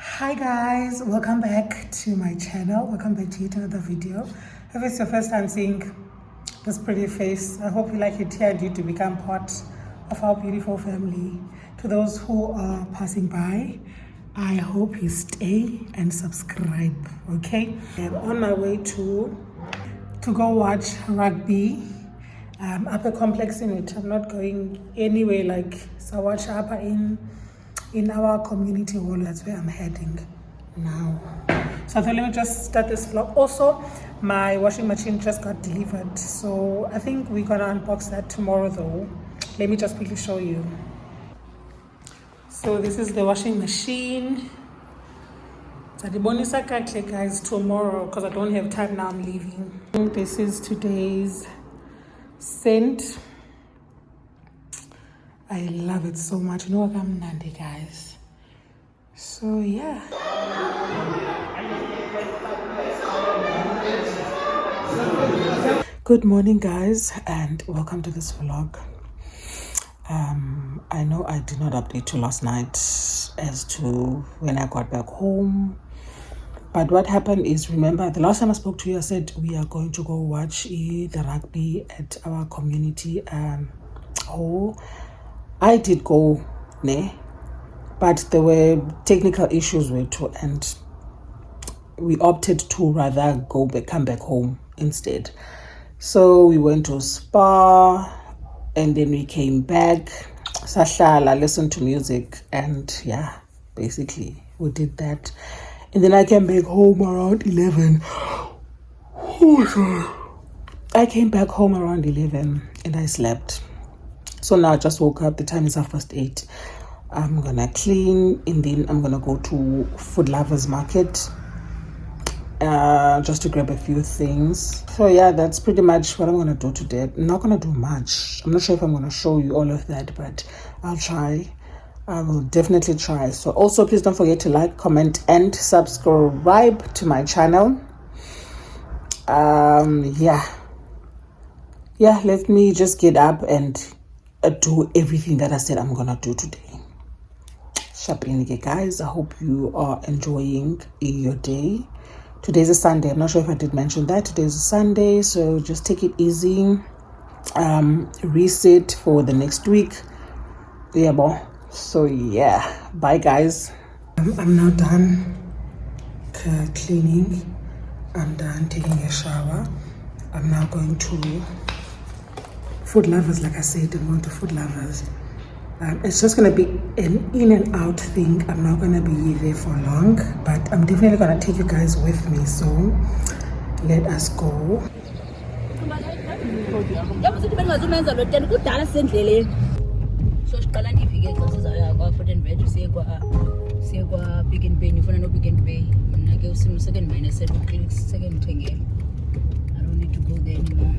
Hi guys, welcome back to my channel. Welcome back to yet another video. If it's your first time seeing this pretty face, I hope you like it here and you to become part of our beautiful family. To those who are passing by, I hope you stay and subscribe. Okay, I'm on my way to go watch rugby. Upper complex in it. I'm not going anywhere like so watch upper in our community hall. That's where I'm heading now. So I thought let me just start this vlog. Also, my washing machine just got delivered, so I think we're gonna unbox that tomorrow though. Let me just quickly show you. So this is the washing machine. Sadibonisa kakle guys tomorrow because I don't have time now. I'm leaving. This is today's scent. I love it so much. You know what I'm Nandi guys. So yeah. Good morning guys and welcome to this vlog. I know I did not update you last night as to when I got back home. But what happened is, remember the last time I spoke to you, I said we are going to go watch the rugby at our community hall. I did go there, but there were technical issues with it, and we opted to rather come back home instead. So we went to spa, and then we came back. Sashala, listened to music, and yeah, basically we did that. And then I came back home around 11. Oh, sorry. I came back home around 11 and I slept. So now I just woke up. The time is 8:30. I'm going to clean and then I'm going to go to Food Lovers Market just to grab a few things. So yeah, that's pretty much what I'm going to do today. I'm not going to do much. I'm not sure if I'm going to show you all of that, but I'll try. I will definitely try. So also please don't forget to like, comment and subscribe to my channel. Yeah, let me just get up and do everything that I said I'm gonna do today. Shopping, guys. I hope you are enjoying your day. Today's a Sunday. I'm not sure if I did mention that. Today's a Sunday, so just take it easy. Reset for the next week. Yeah, boy. So yeah, bye guys. I'm now done cleaning. I'm done taking a shower. I'm now going to Food Lovers. Like I said, I'm going to Food Lovers. It's just going to be an in and out thing. I'm not going to be there for long, but I'm definitely going to take you guys with me. So let us go. So siqala ndifike xa sizawuya kwa-Fruit and Veg siye kwa-Pick n Pay. Ndifuna no-Pick n Pay. Mna ke usimo second mine said second ndithenge. I don't need to go there anymore.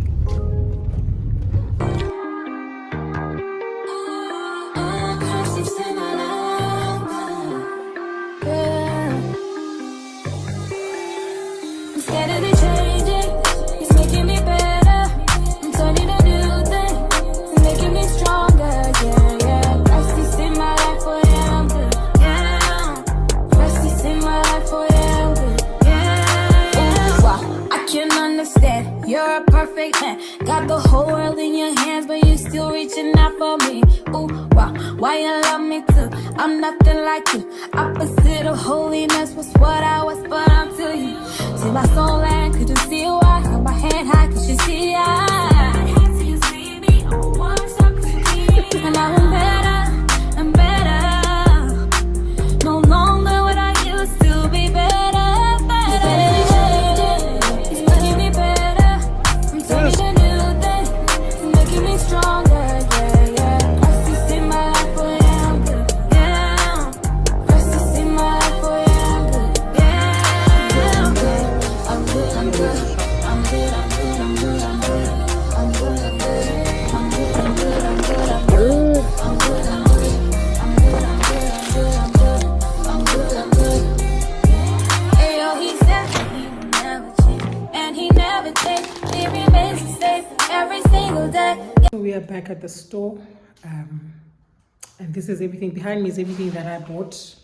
You're a perfect man. Got the whole world in your hands, but you still reaching out for me. Ooh, wow, why you love me too? I'm nothing like you. Opposite of holiness was what I was, but I'm to you. See my soul and could you see why? Hold my hand high, could you see I? Till you see me, I want something. And now I'm better, I'm better. No longer what I used to be better. We are back at the store, and this is everything. Behind me is everything that I bought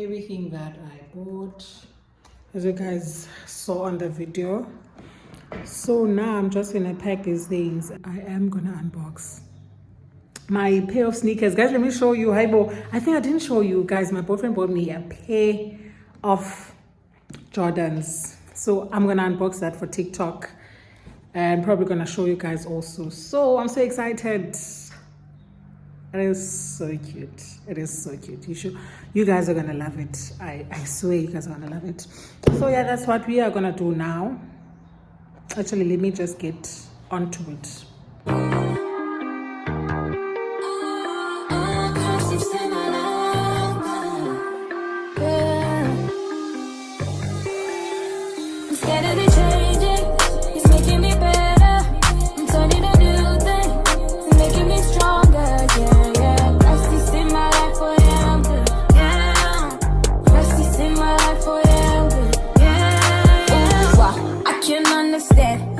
everything that I bought, as you guys saw on the video. So now I'm just gonna pack these things. I am gonna unbox my pair of sneakers. Guys, let me show you. Haibo, I think I didn't show you guys. My boyfriend bought me a pair of Jordans. So I'm gonna unbox that for TikTok and probably gonna show you guys also. So I'm so excited. It is so cute. It is so cute. You guys are gonna love it. I swear you guys are gonna love it. So yeah, that's what we are gonna do now. Actually, let me just get onto it.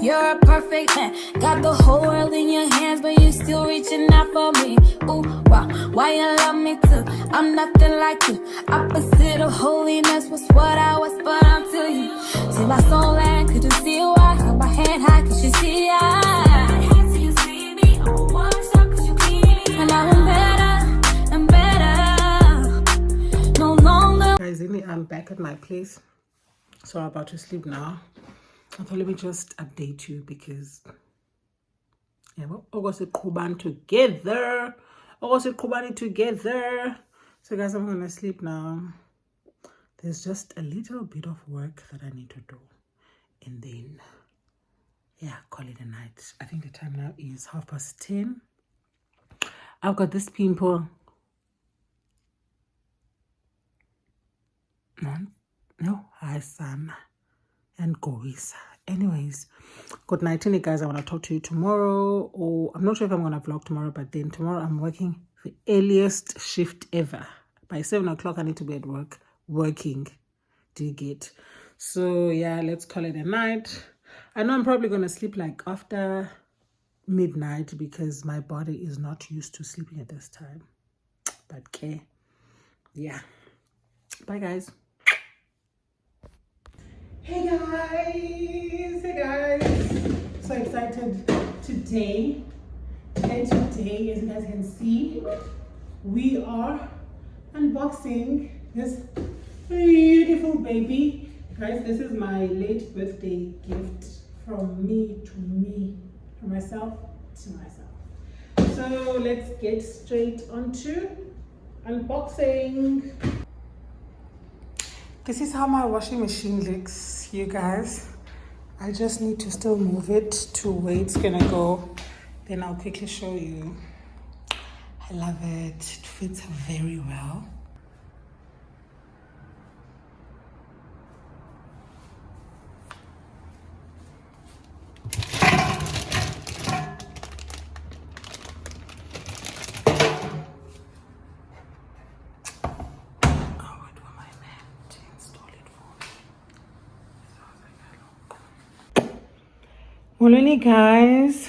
You're a perfect man. Got the whole world in your hands, but you still reaching out for me. Ooh, wow, why you love me too? I'm nothing like you. Opposite of holiness was what I was, but until you. See my soul land, could you see why? Hold my hand high, could you see I? Till you see me, I'm a one star, could you clean me? And now I'm better and better. No longer. Guys, I'm back at my place. So I'm about to sleep now. I thought let me just update you because yeah, we're August Kuban together. August Kubani together. So guys, I'm gonna sleep now. There's just a little bit of work that I need to do. And then yeah, call it a night. I think the time now is 10:30. I've got this pimple. No, hi Sam. And Goisa. Anyways, good night, guys. I want to talk to you tomorrow, or I'm not sure if I'm gonna vlog tomorrow, but then tomorrow I'm working the earliest shift ever. By 7 o'clock I need to be at work working. Do you get? So yeah, let's call it a night. I know I'm probably gonna sleep like after midnight because my body is not used to sleeping at this time. But okay, yeah. Bye guys. Hey guys, so excited today. And today, as you guys can see, we are unboxing this beautiful baby. Guys, this is my late birthday gift from myself to myself. So let's get straight onto unboxing. This is how my washing machine looks, you guys. I just need to still move it to where it's gonna go. Then I'll quickly show you. I love it. It fits very well. Well, guys,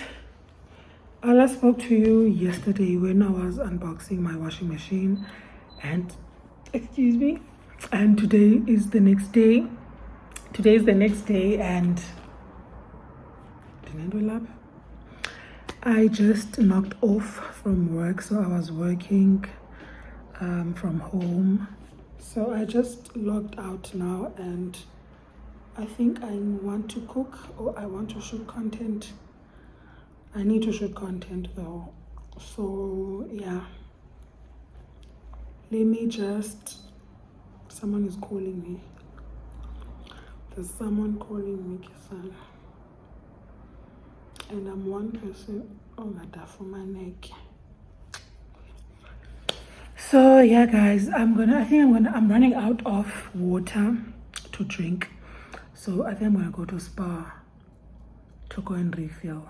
I spoke to you yesterday when I was unboxing my washing machine, and excuse me, and today is the next day. Today is the next day, and I just knocked off from work, so I was working from home. So I just logged out now, and I think I want to cook or I want to shoot content. I need to shoot content though. So yeah. Let me just, someone is calling me. There's someone calling me, Kisan. And I'm one person. Oh my God, for my neck. So yeah guys, I'm running out of water to drink. So I think I'm gonna go to Spar to go and refill.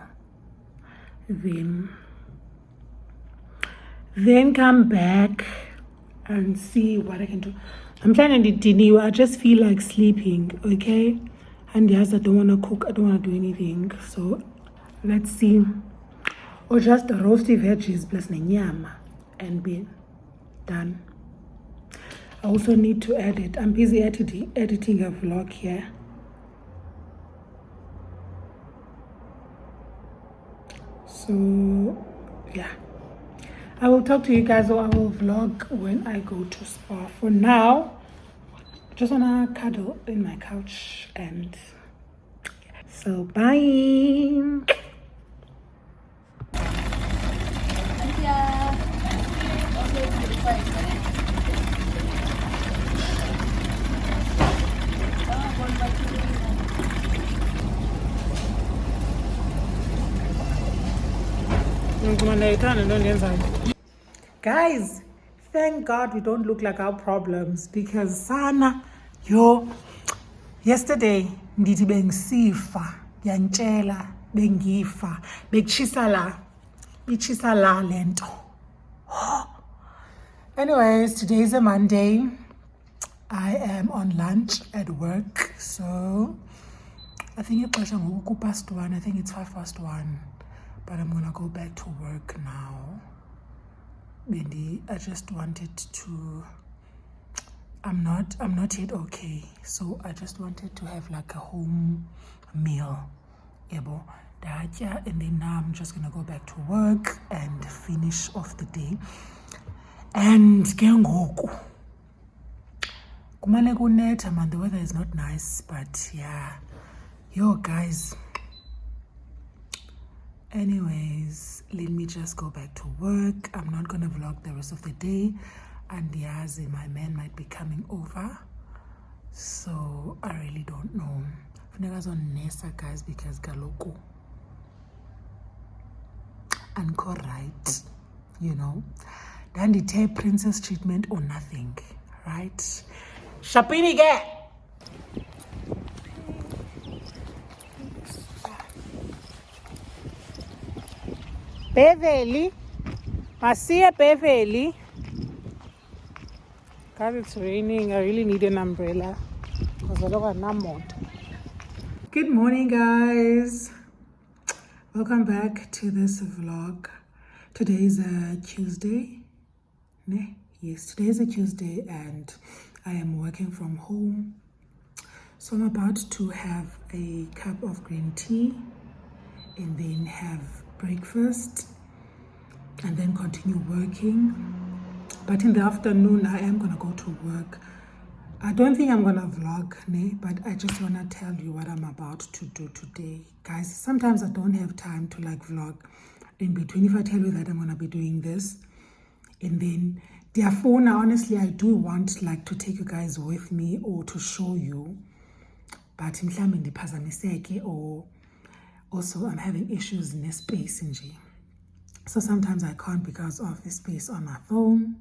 Then come back and see what I can do. I'm planning to dinner. I just feel like sleeping, okay? And yes, I don't wanna cook, I don't wanna do anything. So let's see. Or just roasty veggies plus nyama and be done. I also need to edit. I'm busy editing a vlog here. So, yeah. I will talk to you guys, or I will vlog when I go to spa. For now, just wanna cuddle in my couch, and so bye. Guys, thank God we don't look like our problems, because sana yesterday ndithi bengisifa yantshela bengifa bekutshisa la lento. Anyways, today is a Monday. I am on lunch at work, so I think it's 1:05. I think it's 1:05, but I'm gonna go back to work now. Bendy, I just wanted to. I'm not yet okay, so I just wanted to have like a home meal, yebo, dacha, and then now I'm just gonna go back to work and finish off the day. And ke ngoku kumane kunetha, man, the weather is not nice, but yeah, yo guys. Anyways, let me just go back to work. I'm not gonna vlog the rest of the day, and yazi, my man might be coming over, so I really don't know. Funeka zonesa, guys, because galoko anko right, you know. Dandithe princess treatment or nothing, right? Shapini ke. Beverly, Masia Beverly. God, it's raining. I really need an umbrella because I don't have no more. Good morning, guys. Welcome back to this vlog. Today is a Tuesday. Yes, today is a Tuesday, and I am working from home. So I'm about to have a cup of green tea and then have breakfast and then continue working. But in the afternoon, I am gonna go to work. I don't think I'm gonna vlog, but I just wanna tell you what I'm about to do today. Guys, sometimes I don't have time to like vlog in between. If I tell you that I'm gonna be doing this, and then therefore, honestly, I do want like to take you guys with me or to show you, but mhlambe ndiphazamiseke, or also I'm having issues in the space nje. So sometimes I can't because of the space on my phone.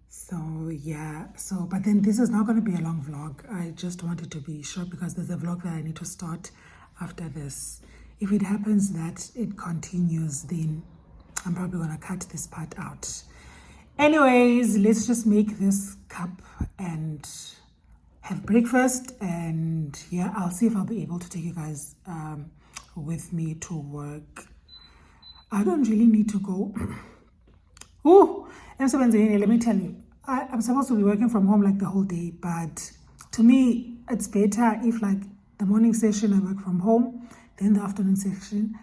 So yeah, but then this is not going to be a long vlog. I just wanted to be short because there's a vlog that I need to start after this. If it happens that it continues, then I'm probably going to cut this part out. Anyways, let's just make this cup and have breakfast, and yeah, I'll see if I'll be able to take you guys with me to work. I don't really need to go. Oh, let me tell you, I'm supposed to be working from home like the whole day, but to me, it's better if like the morning session I work from home, then the afternoon session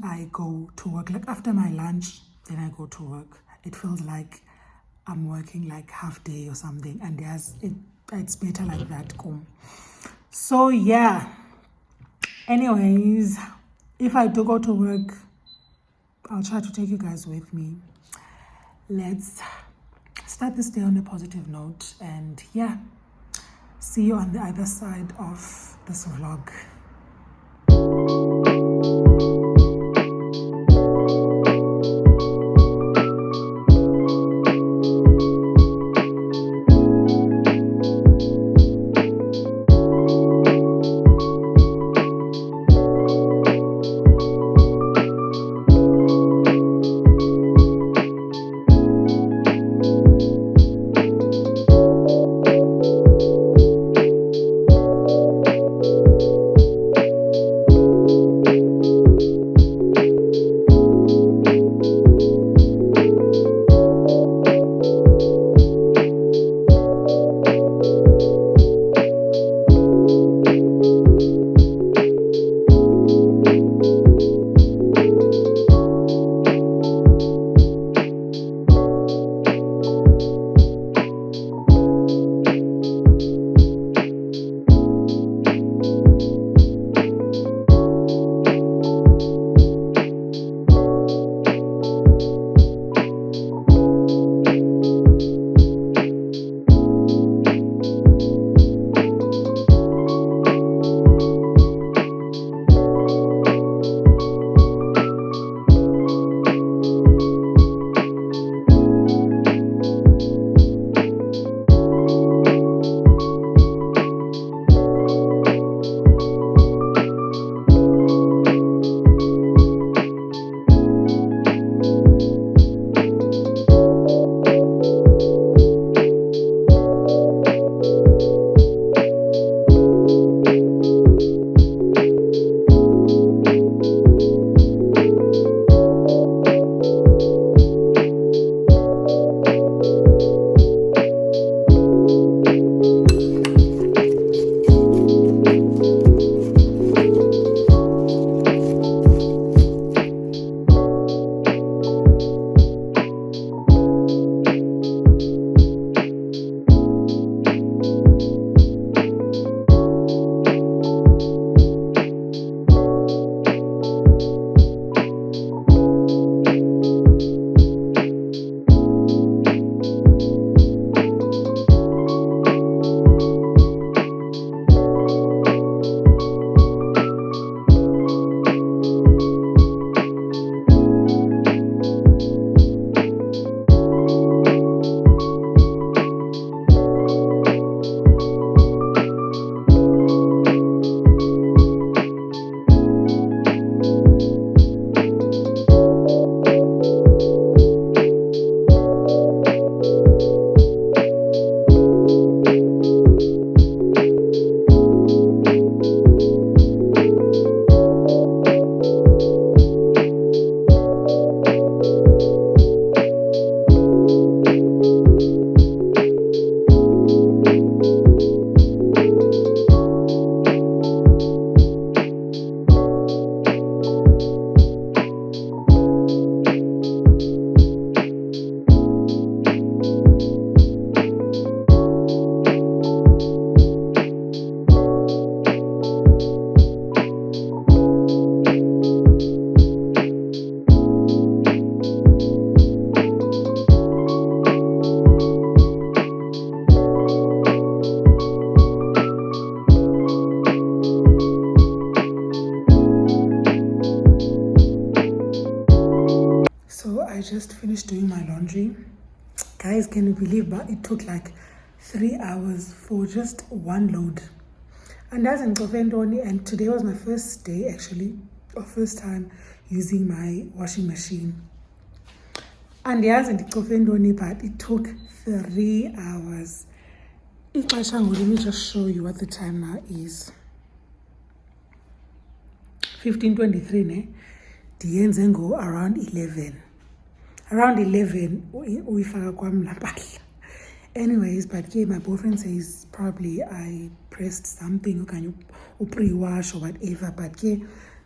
I go to work. Like after my lunch, then I go to work. It feels like I'm working like half day or something, and it's better like that. So yeah, anyways, if I do go to work, I'll try to take you guys with me. Let's start this day on a positive note, and yeah, see you on the other side of this vlog. just finished doing my laundry. Guys, can you believe, but it took like 3 hours for just one load. And that's in Kofendoni, and today was my first day actually, or first time using my washing machine. And yes, in Kofendoni, but it took 3 hours. Let me just show you what the time now is. 15:23 ne? Diyenze go around 11. Around 11, uyifaka kwami la mpahla. Anyways, but yeah, my boyfriend says probably I pressed something, or can you pre-wash or whatever. But yeah,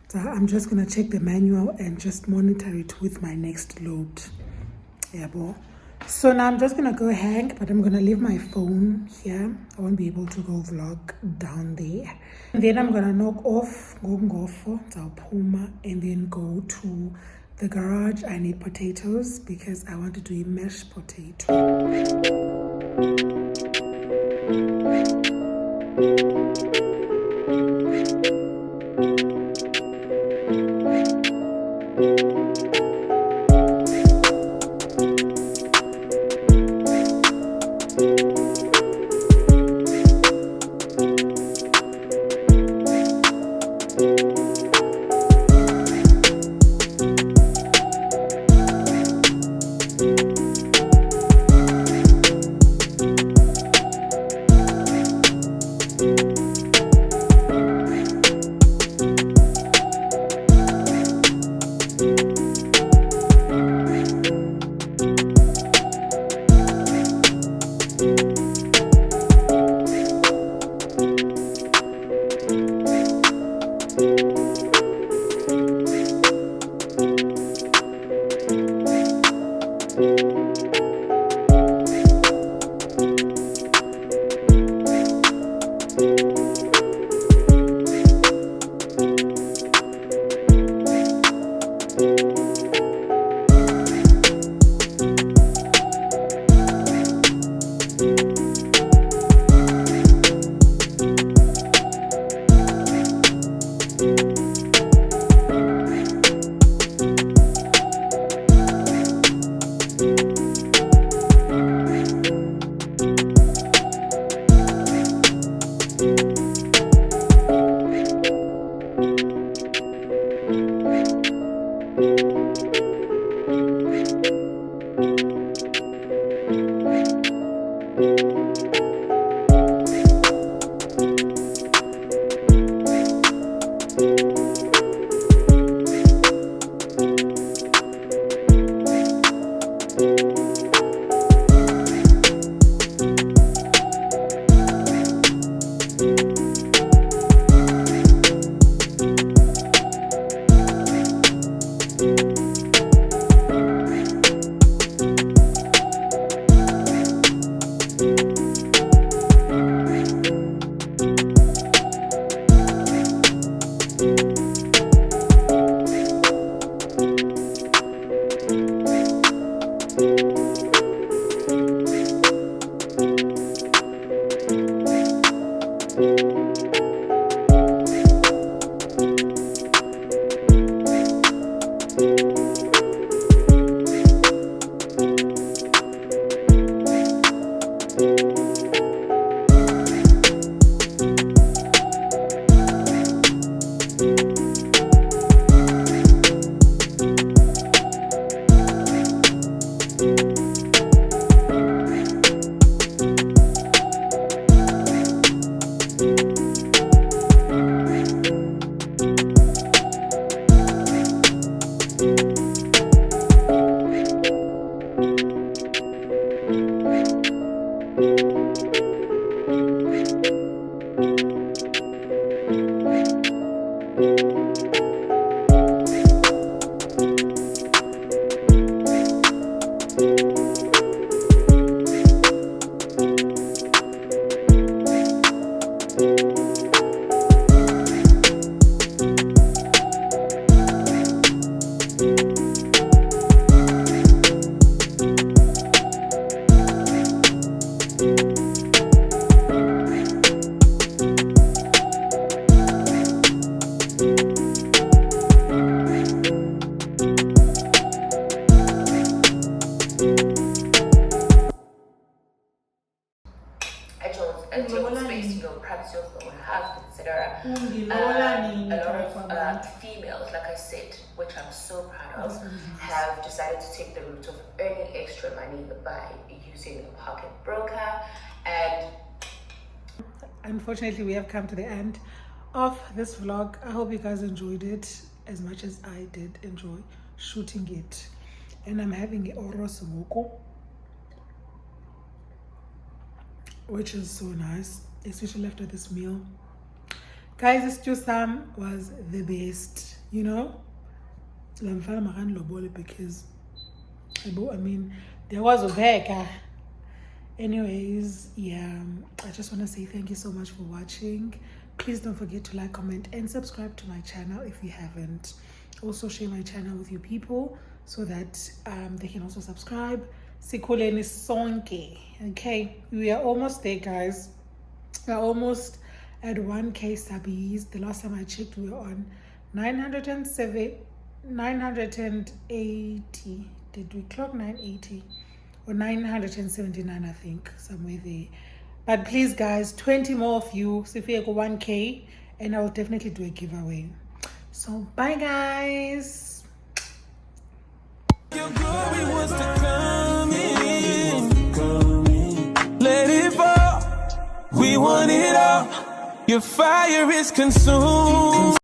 so I'm just gonna check the manual and just monitor it with my next load. Yeah, boy. So now I'm just gonna go hang, but I'm gonna leave my phone here. I won't be able to go vlog down there. And then I'm gonna knock off, go ngofo, puma, and then go to the garage. I need potatoes because I want to do a mashed potato. at your own space, practice your own health, etc. A lot of females, like I said, which I'm so proud of, have decided to take the route of earning extra money by using a pocket broker. And unfortunately, we have come to the end of this vlog. I hope you guys enjoyed it as much as I did enjoy shooting it. And I'm having a oros woko, which is so nice, especially after this meal. Guys, this stew sam was the best, you know. Because I mean, there was a vega. Anyways, yeah, I just want to say thank you so much for watching. Please don't forget to like, comment, and subscribe to my channel if you haven't. Also share my channel with your people so that they can also subscribe. Sikuleni sonke. Okay, we are almost there, guys. We're almost at 1K subbies. The last time I checked, we were on 980. Did we clock 980 or 979? I think somewhere there. But please, guys, 20 more of you. So if you go 1K, and I'll definitely do a giveaway. So bye, guys. Your glory wants to come in. Let it fall. We want it all. Your fire is consumed.